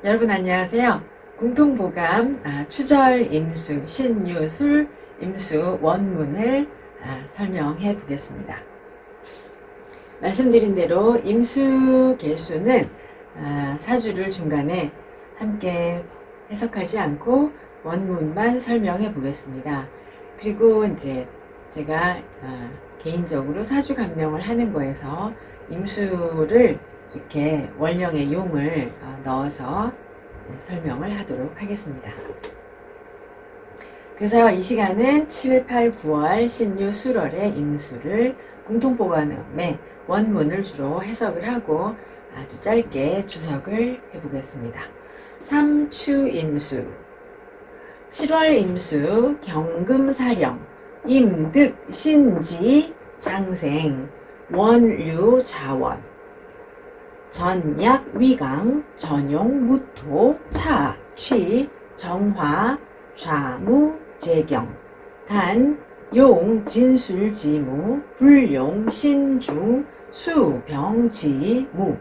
여러분 안녕하세요. 공통보감 추절 임수, 신유술 임수 원문을 설명해 보겠습니다. 말씀드린 대로 임수 개수는 사주를 중간에 함께 해석하지 않고 원문만 설명해 보겠습니다. 그리고 이제 제가 개인적으로 사주 감명을 하는 거에서 임수를 이렇게 원령의 용을 넣어서 설명을 하도록 하겠습니다. 그래서 이 시간은 7, 8, 9월 신유 수월의 임수를 공통보감의 원문을 주로 해석을 하고 아주 짧게 주석을 해보겠습니다. 삼추임수 7월 임수 경금사령 임득 신지 장생 원류 자원 전약 위강 전용 무토 차 취 정화 좌무 재경 단 용 진술 지무 불용 신중 수병 지무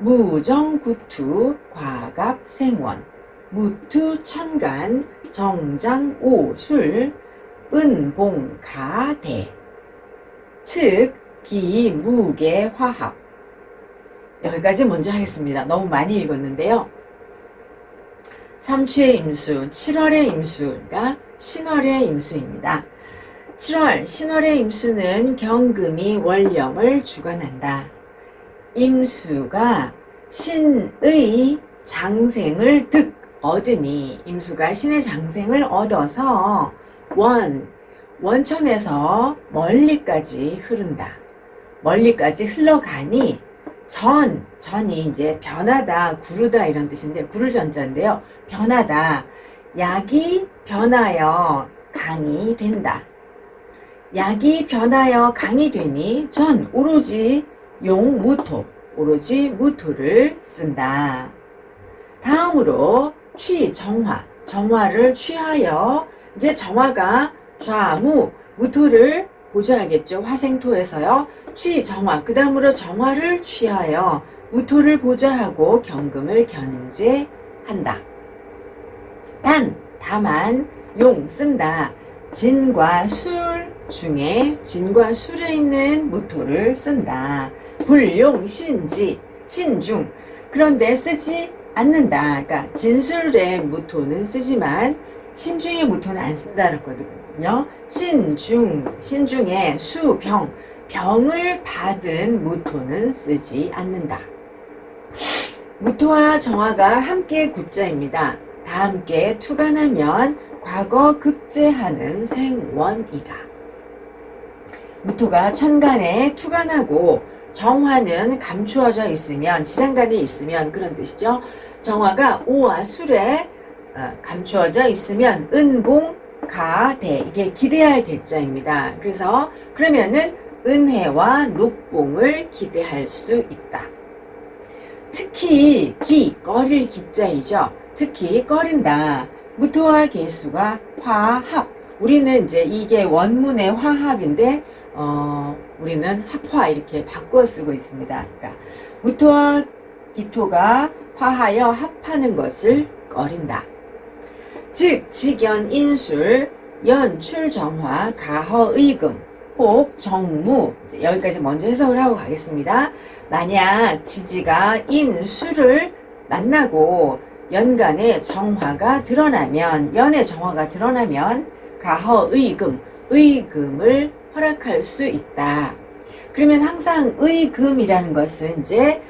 무정 구투 과갑 생원 무투 천간 정장 오술 은봉 가대 특 기무계 화합. 여기까지 먼저 하겠습니다. 너무 많이 읽었는데요. 삼추의 임수, 7월의 임수가 신월의 임수입니다. 7월, 신월의 임수는 경금이 월령을 주관한다. 임수가 신의 장생을 득 얻으니, 임수가 신의 장생을 얻어서 원천에서 멀리까지 흐른다. 멀리까지 흘러가니 전이 이제 변하다, 구르다 이런 뜻인데 구를 전자인데요. 변하다. 약이 변하여 강이 된다. 약이 변하여 강이 되니 전 오로지 용무토, 오로지 무토를 쓴다. 다음으로 정화를 취하여 이제 정화가 좌무 무토를 보좌하겠죠. 화생토에서요. 정화, 그 다음으로 정화를 취하여 무토를 보좌하고 경금을 견제한다. 다만 용 쓴다. 진과 술 중에 진과 술에 있는 무토를 쓴다. 불용 신지 신중, 그런데 쓰지 않는다. 그러니까 진술의 무토는 쓰지만 신중의 무토는 안 쓴다는 거거든요. 신중의 병을 받은 무토는 쓰지 않는다. 무토와 정화가 함께 구자입니다. 다 함께 투간하면 과거 급제하는 생원이다. 무토가 천간에 투간하고 정화는 감추어져 있으면, 지장간에 있으면 그런 뜻이죠. 정화가 오와 술에 감추어져 있으면 은봉 가대, 이게 기대할 대자입니다. 그러면은 은혜와 녹봉을 기대할 수 있다. 특히 꺼릴 기자이죠. 특히 꺼린다. 무토와 개수가 화합. 우리는 이제 이게 원문의 화합인데 우리는 합화 이렇게 바꿔 쓰고 있습니다. 그러니까 무토와 기토가 화하여 합하는 것을 꺼린다. 즉 직연 인술 연출 정화 가허의금 혹 정무, 여기까지 먼저 해석을 하고 가겠습니다. 만약 지지가 인술을 만나고 연간의 정화가 드러나면, 연의 정화가 드러나면 가허의금, 의금을 허락할 수 있다. 그러면 항상 의금이라는 것은 이제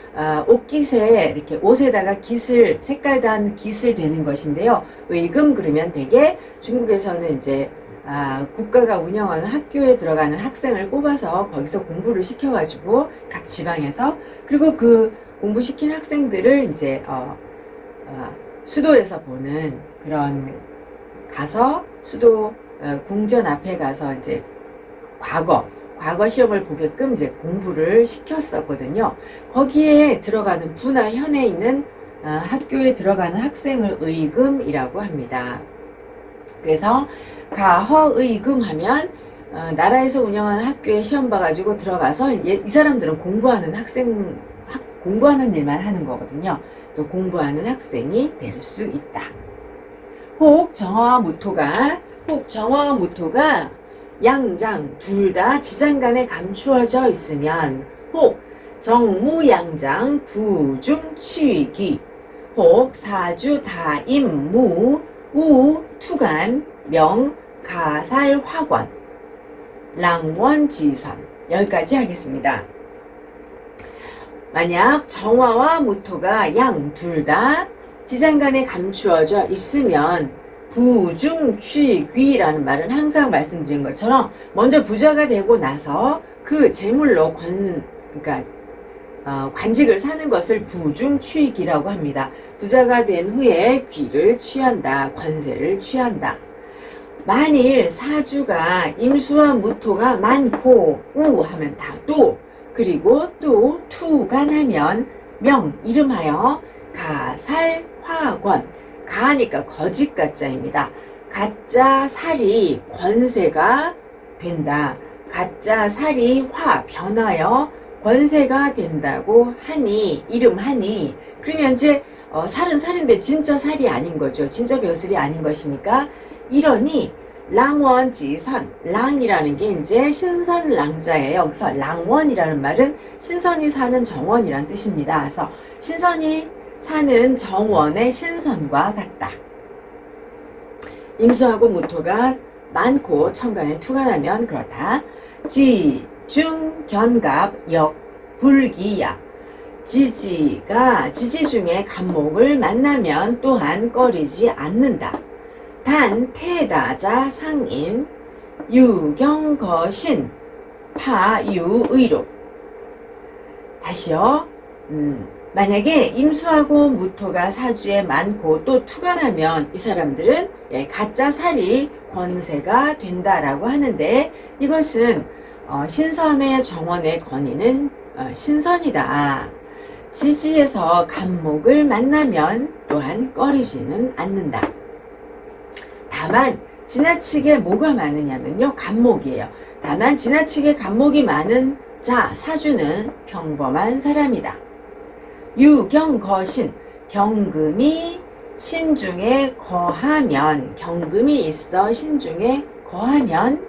옷깃에 이렇게 옷에다가 깃을, 색깔 단 깃을 되는 것인데요. 의금 그러면 되게 중국에서는 이제 국가가 운영하는 학교에 들어가는 학생을 뽑아서 거기서 공부를 시켜가지고 각 지방에서, 그리고 그 공부시킨 학생들을 이제 수도에서 보는 그런, 가서 수도 궁전 앞에 가서 이제 과거 시험을 보게끔 이제 공부를 시켰었거든요. 거기에 들어가는 부나 현에 있는 학교에 들어가는 학생을 의금이라고 합니다. 그래서 가허의금 하면 나라에서 운영하는 학교에 시험 봐가지고 들어가서 이 사람들은 공부하는 일만 하는 거거든요. 그래서 공부하는 학생이 될 수 있다. 혹 정화와 무토가 양장 둘 다 지장간에 감추어져 있으면 혹 정무양장 부중치위기 혹 사주 다임무 우투간 명가살화권 랑원지선 여기까지 하겠습니다. 만약 정화와 무토가 양 둘 다 지장간에 감추어져 있으면 부중취귀라는 말은 항상 말씀드린 것처럼 먼저 부자가 되고 나서 그 재물로 관직을 사는 것을 부중취귀라고 합니다. 부자가 된 후에 귀를 취한다, 권세를 취한다. 만일 사주가 임수와 무토가 많고 우 하면 다도 그리고 또 투간하면 명 이름하여 가살화권 가하니까 거짓 가짜입니다. 가짜 살이 권세가 된다. 가짜 살이 화 변하여 권세가 된다고 하니 이름하니 그러면 이제 살은 살인데 진짜 살이 아닌 거죠. 진짜 벼슬이 아닌 것이니까 이러니 랑원지선 랑이라는 게 이제 신선랑자예요. 그래서 랑원이라는 말은 신선이 사는 정원이란 뜻입니다. 그래서 신선이 사는 정원의 신선과 같다. 임수하고 무토가 많고 천간에 투간하면 그렇다. 지, 중, 견갑, 역, 불기야. 지지 중에 간목을 만나면 또한 꺼리지 않는다. 단 태다자 상인 유경거신 파유의로. 다시요. 만약에 임수하고 무토가 사주에 많고 또 투간하면 이 사람들은 가짜 살이 권세가 된다라고 하는데 이것은 신선의 정원의 권위는 신선이다. 지지에서 간목을 만나면 또한 꺼리지는 않는다. 다만 지나치게 뭐가 많으냐면요. 간목이에요. 다만 지나치게 간목이 많은 사주는 평범한 사람이다. 유경거신 경금이 신중에 거하면 경금이 있어 신중에 거하면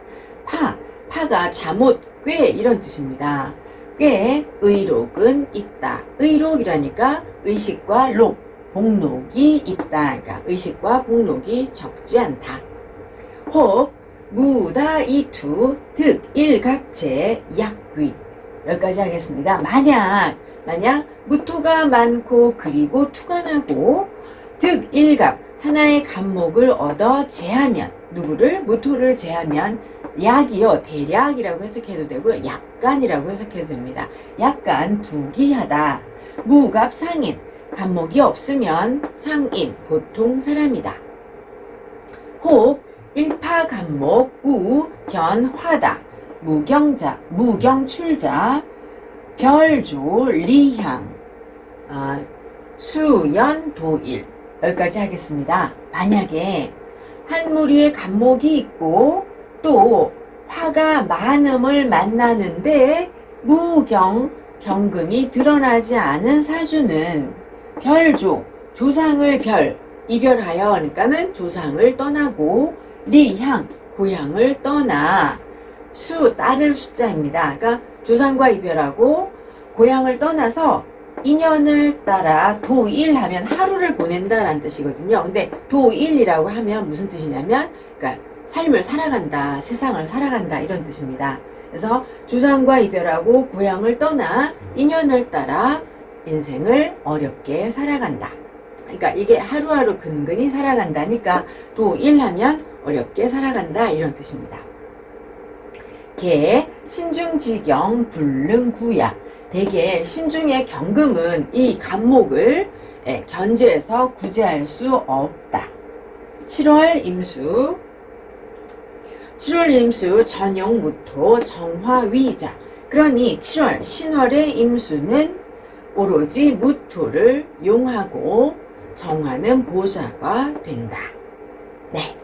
파가 잠옷 꽤 이런 뜻입니다. 꽤 의록은 있다. 의록이라니까 의식과 록 복록이 있다. 그러니까 의식과 복록이 적지 않다. 혹 무다이투 득일갑체 약귀 여기까지 하겠습니다. 만약 무토가 많고 그리고 투간하고 득일갑 하나의 간목을 얻어 제하면 누구를? 무토를 제하면 약이요 대략이라고 해석해도 되고요. 약간이라고 해석해도 됩니다. 약간 부귀하다. 무갑 상인 간목이 없으면 상인 보통 사람이다. 혹 일파 간목 우견화다. 무경출자 별조 리향 수연도일 여기까지 하겠습니다. 만약에 한 무리의 간목이 있고 또 화가 많음을 만나는데 경금이 드러나지 않은 사주는 별조 조상을 이별하여 그러니까는 조상을 떠나고 리향 고향을 떠나 딸을 숫자입니다. 그러니까 조상과 이별하고 고향을 떠나서 인연을 따라 도일하면 하루를 보낸다라는 뜻이거든요. 근데 도일이라고 하면 무슨 뜻이냐면 그러니까 삶을 살아간다, 세상을 살아간다 이런 뜻입니다. 그래서 조상과 이별하고 고향을 떠나 인연을 따라 인생을 어렵게 살아간다. 그러니까 이게 하루하루 근근히 살아간다니까 도일하면 어렵게 살아간다 이런 뜻입니다. 개 신중지경 불능구야. 대개 신중의 경금은 이 간목을 견제해서 구제할 수 없다. 7월 임수 전용 무토 정화위자. 그러니 7월 신월의 임수는 오로지 무토를 용하고 정화는 보좌가 된다. 네.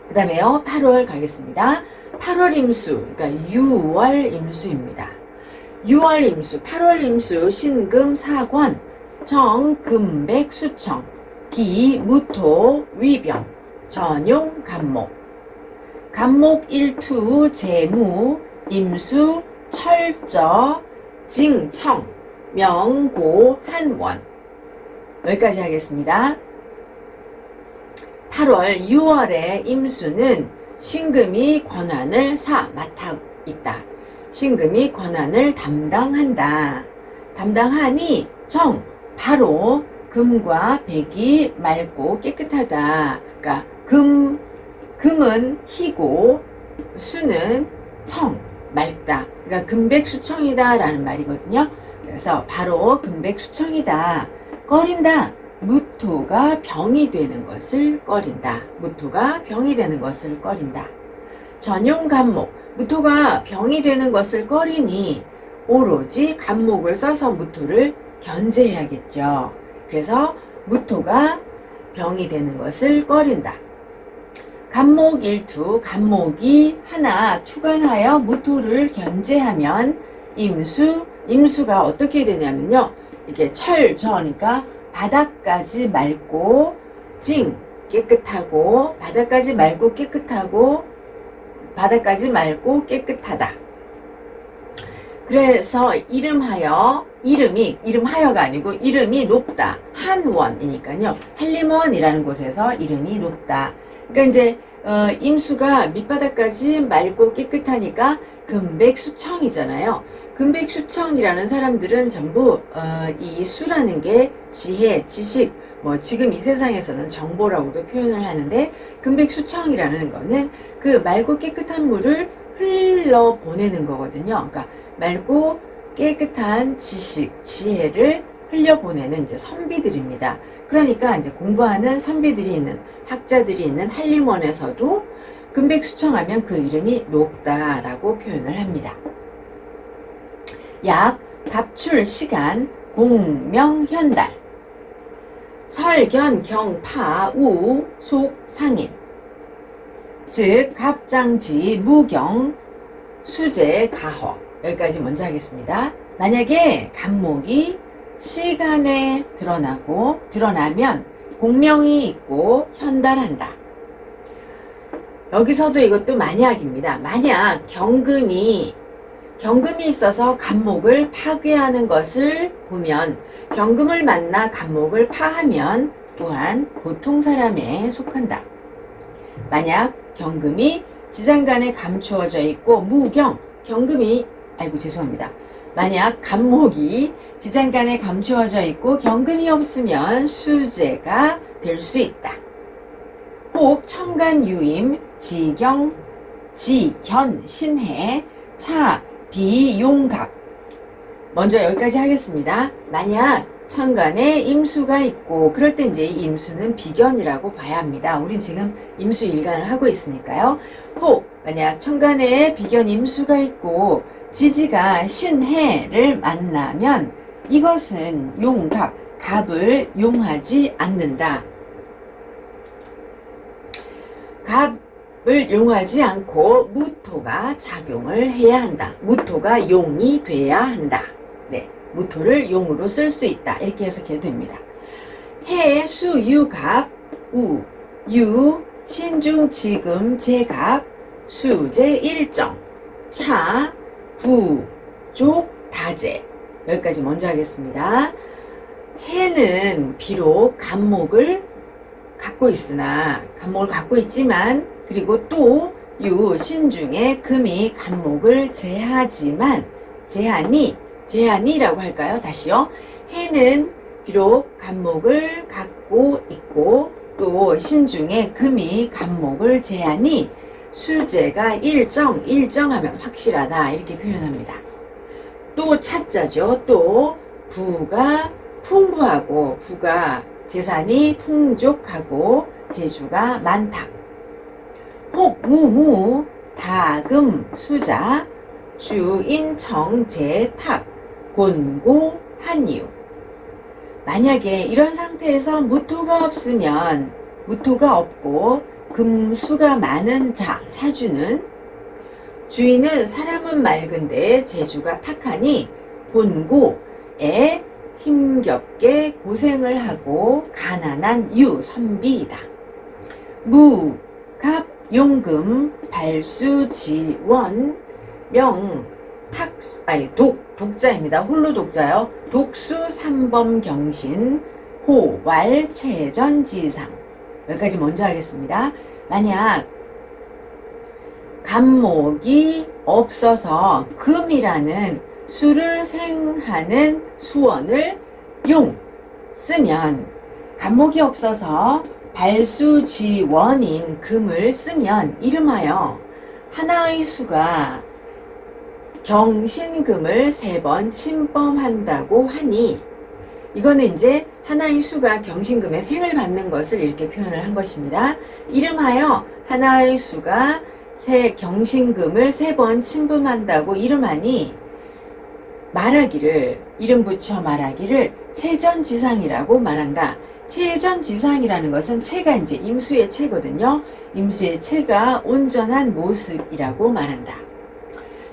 그 다음에요. 8월 가겠습니다. 8월 임수, 그러니까 6월 임수입니다. 6월 임수, 8월 임수, 신금 사권, 청, 금, 백, 수청, 기, 무토, 위병, 전용, 간목. 간목 일투, 재무, 임수, 철저, 징, 청, 명, 고, 한원. 여기까지 하겠습니다. 8월, 6월의 임수는 신금이 권한을 맡아 있다. 신금이 권한을 담당한다. 담당하니 정, 바로 금과 백이 맑고 깨끗하다. 그러니까 금은 희고 수는 청, 맑다. 그러니까 금백수청이다 라는 말이거든요. 그래서 바로 금백수청이다. 꺼린다. 무토가 병이 되는 것을 꺼린다. 무토가 병이 되는 것을 꺼린다. 전용 간목. 무토가 병이 되는 것을 꺼리니 오로지 간목을 써서 무토를 견제해야겠죠. 그래서 무토가 병이 되는 것을 꺼린다. 간목 일투. 간목이 하나 투관하여 무토를 견제하면 임수가 어떻게 되냐면요. 이게 철저니까 바닥까지 맑고 찡 깨끗하고 바닥까지 맑고 깨끗하고 바닥까지 맑고 깨끗하다. 그래서 이름하여가 아니고 이름이 높다. 한원이니까요. 한림원이라는 곳에서 이름이 높다. 그러니까 이제 임수가 밑바닥까지 맑고 깨끗하니까 금백수청이잖아요. 금백수청이라는 사람들은 전부 이 수라는 게 지혜, 지식, 뭐 지금 이 세상에서는 정보라고도 표현을 하는데 금백수청이라는 거는 그 맑고 깨끗한 물을 흘러보내는 거거든요. 그러니까 맑고 깨끗한 지식, 지혜를 흘려보내는 이제 선비들입니다. 그러니까 이제 공부하는 선비들이 있는 학자들이 있는 한림원에서도 금백수청하면 그 이름이 높다라고 표현을 합니다. 약, 갑출, 시간, 공명, 현달. 설견, 경, 파, 우, 속, 상인. 즉 갑장지, 무경, 수재, 가허. 여기까지 먼저 하겠습니다. 만약에 간목이 시간에 드러나면 공명이 있고 현달한다. 여기서도 이것도 만약입니다. 만약 경금이 있어서 간목을 파괴하는 것을 보면 경금을 만나 간목을 파하면 또한 보통 사람에 속한다. 만약 경금이 지장간에 감추어져 있고 만약 간목이 지장간에 감추어져 있고 경금이 없으면 수재가 될 수 있다. 혹 청간유임, 지견, 신해, 차, 비, 용각. 먼저 여기까지 하겠습니다. 만약 천간에 임수가 있고 그럴 때 이제 이 임수는 비견이라고 봐야 합니다. 우린 지금 임수 일간을 하고 있으니까요. 혹 만약 천간에 비견 임수가 있고 지지가 신해를 만나면 이것은 용갑, 갑을 용하지 않는다. 갑을 용하지 않고 무토가 작용을 해야 한다. 무토가 용이 돼야 한다. 네, 무토를 용으로 쓸 수 있다. 이렇게 해석해도 됩니다. 해, 수, 유, 갑, 우, 유, 신중, 지금, 제갑, 수제, 일정, 차, 부, 족, 다재. 여기까지 먼저 하겠습니다. 해는 비록 간목을 갖고 있지만 그리고 또 유, 신중에 금이 간목을 제한이라고 할까요? 다시요. 해는 비록 간목을 갖고 있고 또 신중에 금이 간목을 제하니 수재가 일정하면 확실하다 이렇게 표현합니다. 또 차자죠. 또 부가 풍부하고 부가 재산이 풍족하고 재주가 많다. 혹 무무 다금 수자 주인청 제탁 곤고 한유. 만약에 이런 상태에서 무토가 없고 금수가 많은 사주는 주인은 사람은 맑은데 재주가 탁하니 곤고에 힘겹게 고생을 하고 가난한 유, 선비이다. 무, 갑, 용금, 발수, 지원, 명, 독자입니다. 홀로 독자요. 독수, 삼범, 경신, 호, 왈, 체전, 지상. 여기까지 먼저 하겠습니다. 만약 간목이 없어서 금이라는 수를 생하는 수원을 용 쓰면, 간목이 없어서 발수지원인 금을 쓰면 이름하여 하나의 수가 경신금을 3번 침범한다고 하니, 이거는 이제 하나의 수가 경신금의 생을 받는 것을 이렇게 표현을 한 것입니다. 이름하여 하나의 수가 경신금을 3번 침범한다고 이름하니, 말하기를, 이름 붙여 말하기를 체전지상이라고 말한다. 체전지상이라는 것은 체가 이제 임수의 체거든요. 임수의 체가 온전한 모습이라고 말한다.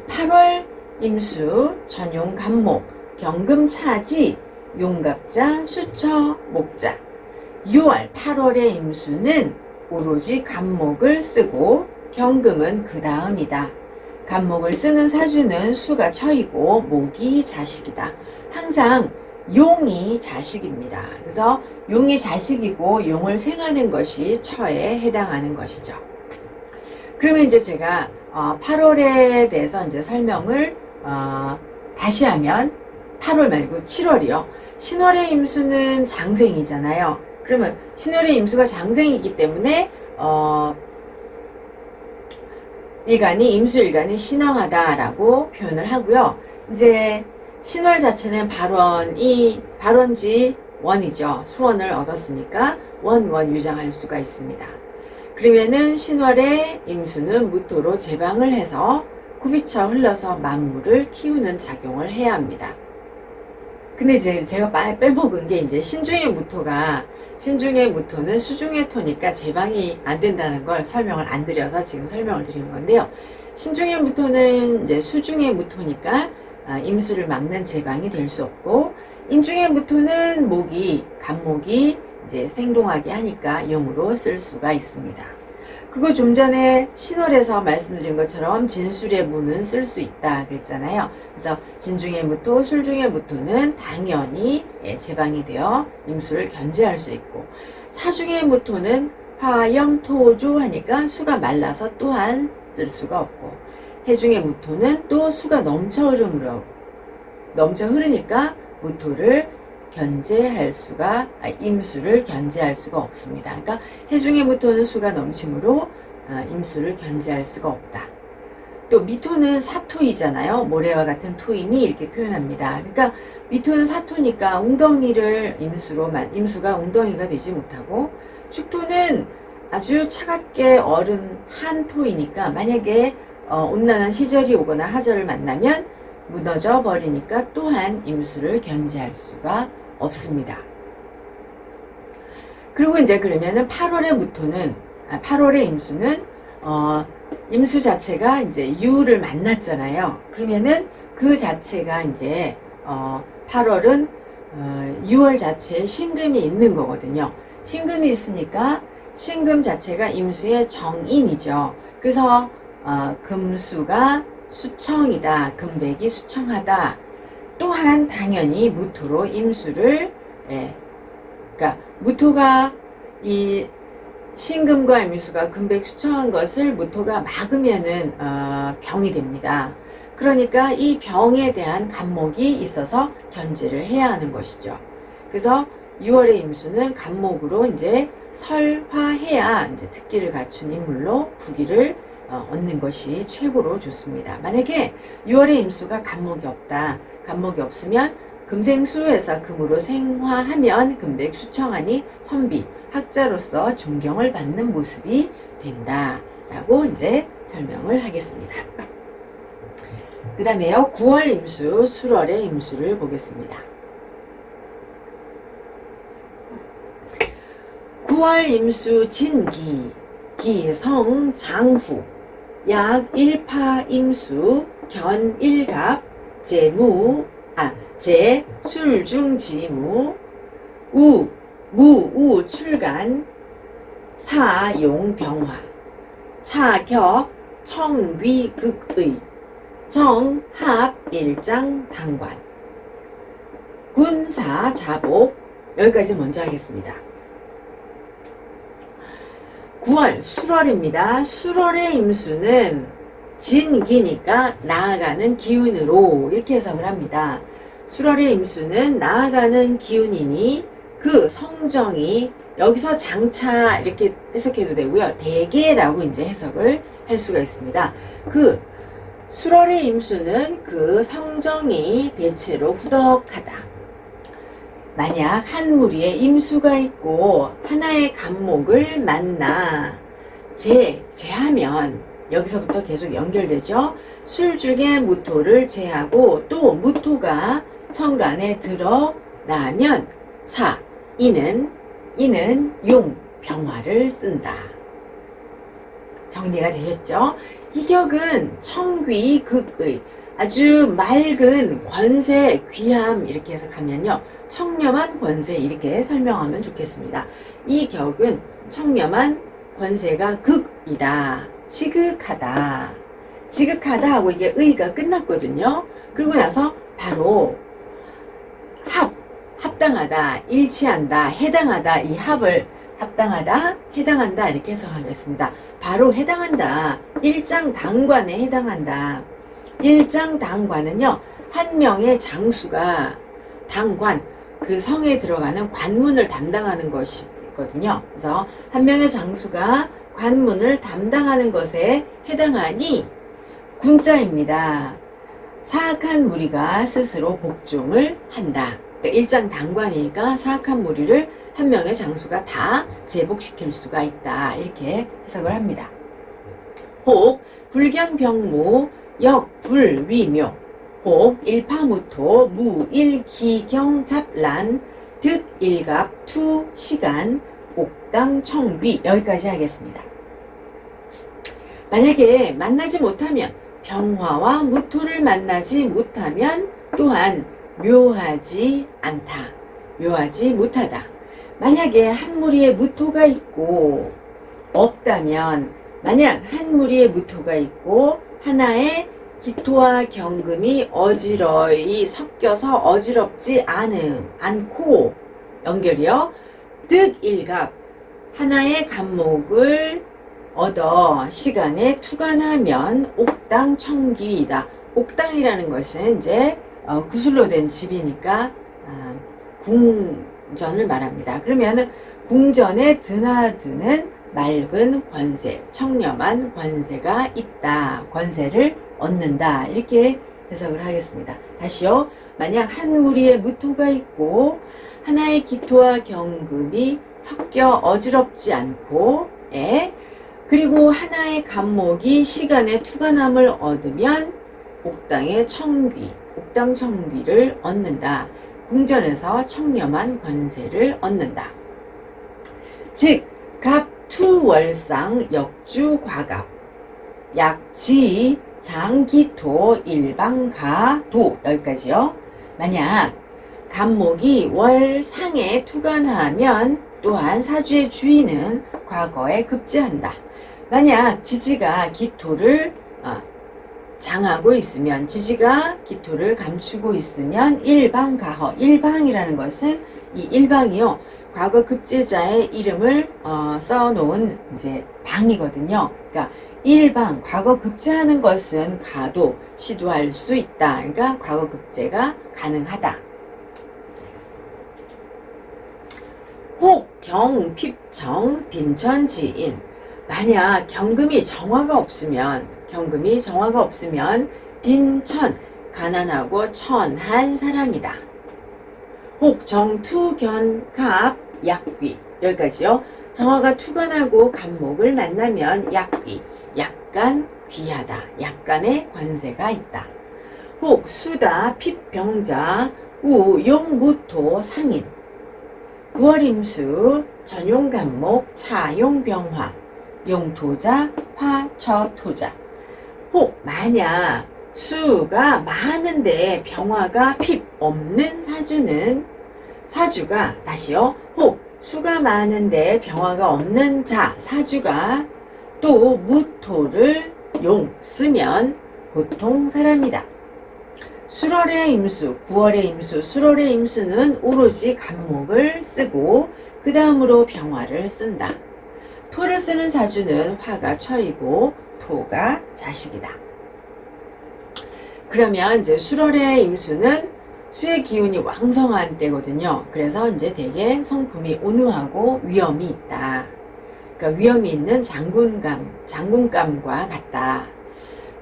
8월 임수, 전용 간목, 경금차지, 용갑자, 수처, 목자. 6월 8월의 임수는 오로지 간목을 쓰고 경금은 그 다음이다. 간목을 쓰는 사주는 수가 처이고 목이 자식이다. 항상 용이 자식입니다. 그래서 용이 자식이고 용을 생하는 것이 처에 해당하는 것이죠. 그러면 이제 제가 8월에 대해서 이제 설명을 다시 하면, 8월 말고 7월이요. 신월의 임수는 장생이잖아요. 그러면 신월의 임수가 장생이기 때문에 임수일간이 신왕하다라고 표현을 하고요. 이제 신월 자체는 발원지 원이죠. 수원을 얻었으니까 원유장할 수가 있습니다. 그러면은 신월의 임수는 무토로 제방을 해서 굽이쳐 흘러서 만물을 키우는 작용을 해야 합니다. 근데 이제 제가 빼먹은 게, 이제 신중의 무토는 수중의 토니까 제방이 안 된다는 걸 설명을 안 드려서 지금 설명을 드리는 건데요. 신중의 무토는 이제 수중의 무토니까 임수를 막는 제방이 될 수 없고, 인중의 무토는 간목이 이제 생동하게 하니까 용으로 쓸 수가 있습니다. 그리고 좀 전에 신월에서 말씀드린 것처럼 진술의 무는 쓸 수 있다 그랬잖아요. 그래서 진중의 무토, 술중의 무토는 당연히 제방이 되어 임수를 견제할 수 있고, 사중의 무토는 화염, 토조 하니까 수가 말라서 또한 쓸 수가 없고, 해중의 무토는 또 수가 넘쳐 흐르니까 무토를 임수를 견제할 수가 없습니다. 그러니까 해중의 무토는 수가 넘치므로 임수를 견제할 수가 없다. 또 미토는 사토이잖아요. 모래와 같은 토이니 이렇게 표현합니다. 그러니까 미토는 사토니까 임수가 웅덩이가 되지 못하고, 축토는 아주 차갑게 얼은 한 토이니까 만약에 온난한 시절이 오거나 하절을 만나면 무너져 버리니까 또한 임수를 견제할 수가 없습니다. 그리고 이제 그러면은 8월의 임수는 임수 자체가 이제 유를 만났잖아요. 그러면은 그 자체가 이제 8월은 6월 자체에 신금이 있는 거거든요. 신금이 있으니까 신금 자체가 임수의 정인이죠. 그래서 금수가 수청이다, 금백이 수청하다. 또한 당연히 무토로 임수를, 그러니까 무토가 이 신금과 임수가 금백 수청한 것을 무토가 막으면은 병이 됩니다. 그러니까 이 병에 대한 간목이 있어서 견제를 해야 하는 것이죠. 그래서 6월의 임수는 간목으로 이제 설화해야 이제 특기를 갖춘 인물로 부기를 얻는 것이 최고로 좋습니다. 만약에 6월의 임수가 간목이 없다. 간목이 없으면 금생수에서 금으로 생화하면 금백 수청하니 선비, 학자로서 존경을 받는 모습이 된다라고 이제 설명을 하겠습니다. 그 다음에요, 9월 임수, 술월의 임수를 보겠습니다. 9월 임수 진기, 기성 장후, 약 1파 임수, 견 1갑, 제 술중지무 무우 출간 사용병화 차격 청위극의 정합일장당관 군사자복 여기까지 먼저 하겠습니다. 9월 술월입니다. 술월의 임수는 진기니까 나아가는 기운으로 이렇게 해석을 합니다. 술월의 임수는 나아가는 기운이니 그 성정이 여기서 장차 이렇게 해석해도 되고요. 대개라고 이제 해석을 할 수가 있습니다. 그 술월의 임수는 그 성정이 대체로 후덕하다. 만약 한 무리에 임수가 있고 하나의 간목을 만나 제하면 여기서부터 계속 연결되죠. 술 중에 무토를 제하고 또 무토가 천간에 드러나면 이는 용 병화를 쓴다. 정리가 되셨죠? 이 격은 청귀극의 아주 맑은 권세 귀함 이렇게 해석하면요. 청렴한 권세 이렇게 설명하면 좋겠습니다. 이 격은 청렴한 권세가 극이다. 지극하다. 지극하다 하고 이게 의가 끝났거든요. 그리고 나서 바로 합당하다, 일치한다, 해당하다 이 합을 합당하다, 해당한다 이렇게 해석하겠습니다. 바로 해당한다. 일장당관에 해당한다. 일장당관은요. 한 명의 장수가 당관, 그 성에 들어가는 관문을 담당하는 것이거든요. 그래서 한 명의 장수가 관문을 담당하는 것에 해당하니 군자입니다. 사악한 무리가 스스로 복종을 한다. 그러니까 일장당관이니까 사악한 무리를 한 명의 장수가 다 제복시킬 수가 있다. 이렇게 해석을 합니다. 혹 불경병무 역불위묘 혹 일파무토 무일기경잡란 득일갑 투시간 옥당청비 여기까지 하겠습니다. 만약에 만나지 못하면 병화와 무토를 만나지 못하면 또한 묘하지 않다. 묘하지 못하다. 만약에 한 무리에 무토가 있고 없다면 만약 한 무리에 무토가 있고 하나의 기토와 경금이 어지러이 섞여서 어지럽지 않고 연결이요. 득일갑 하나의 간목을 얻어 시간에 투간하면 옥당청기이다. 옥당이라는 것은 이제 구슬로 된 집이니까 궁전을 말합니다. 그러면 궁전에 드나드는 맑은 권세, 청렴한 권세가 있다. 권세를 얻는다. 이렇게 해석을 하겠습니다. 다시요. 만약 한 무리에 무토가 있고 하나의 기토와 경금이 섞여 어지럽지 않고 그리고 하나의 간목이 시간의 투간함을 얻으면 옥당의 청귀, 옥당청귀를 얻는다. 궁전에서 청렴한 권세를 얻는다. 즉 갑투월상 역주과갑 약지 장기토 일방가도 여기까지요. 만약 간목이 월상에 투간하면 또한 사주의 주인은 과거에 급제한다. 만약 지지가 기토를 장하고 있으면 지지가 기토를 감추고 있으면 일방가허 일방이라는 것은 이 일방이요 과거 급제자의 이름을 써놓은 이제 방이거든요. 그러니까 일방 과거 급제하는 것은 가도 시도할 수 있다. 그러니까 과거 급제가 가능하다. 혹 경 핍정 빈천지인 만약 경금이 정화가 없으면 빈천 가난하고 천한 사람이다. 혹 정투견갑 약귀 여기까지요. 정화가 투간하고 간목을 만나면 약귀 약간 귀하다. 약간의 권세가 있다. 혹 수다 핍병자 우용무토 상인 9월 임수 전용간목 차용병화 용토자 화처토자 혹 만약 수가 많은데 병화가 핍 없는 사주가 다시요. 혹 수가 많은데 병화가 없는 사주가 또 무토를 쓰면 보통 사람이다. 수월의 임수, 9월의 임수, 수월의 임수는 오로지 간목을 쓰고 그 다음으로 병화를 쓴다. 토를 쓰는 사주는 화가 처이고 토가 자식이다. 그러면 이제 수월의 임수는 수의 기운이 왕성한 때거든요. 그래서 이제 되게 성품이 온유하고 위험이 있다. 그러니까 위험이 있는 장군감과 같다.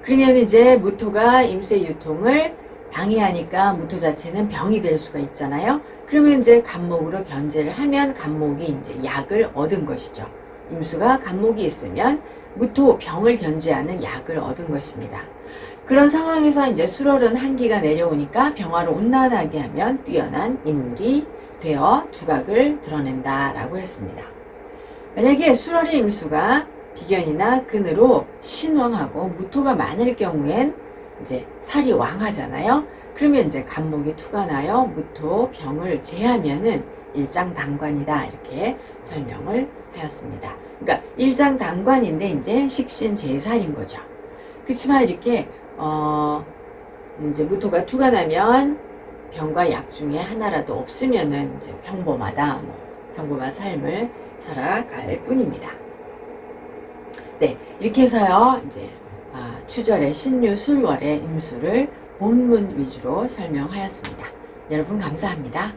그러면 이제 무토가 임수의 유통을 방해하니까 무토 자체는 병이 될 수가 있잖아요. 그러면 이제 간목으로 견제를 하면 간목이 이제 약을 얻은 것이죠. 임수가 간목이 있으면 무토 병을 견제하는 약을 얻은 것입니다. 그런 상황에서 이제 수월은 한기가 내려오니까 병화를 온난하게 하면 뛰어난 인물이 되어 두각을 드러낸다라고 했습니다. 만약에 수월의 임수가 비견이나 근으로 신왕하고 무토가 많을 경우엔 이제 살이 왕하잖아요. 그러면 이제 간목이 투가 나요. 무토 병을 제하면은 일장당관이다 이렇게 설명을 하였습니다. 그러니까 일장당관인데 이제 식신제살인 거죠. 그렇지만 이렇게 이제 무토가 투가 나면 병과 약 중에 하나라도 없으면은 이제 평범하다, 평범한 삶을 살아갈 뿐입니다. 네, 이렇게 해서요, 이제 추절의 신유, 술월의 임수를 본문 위주로 설명하였습니다. 여러분 감사합니다.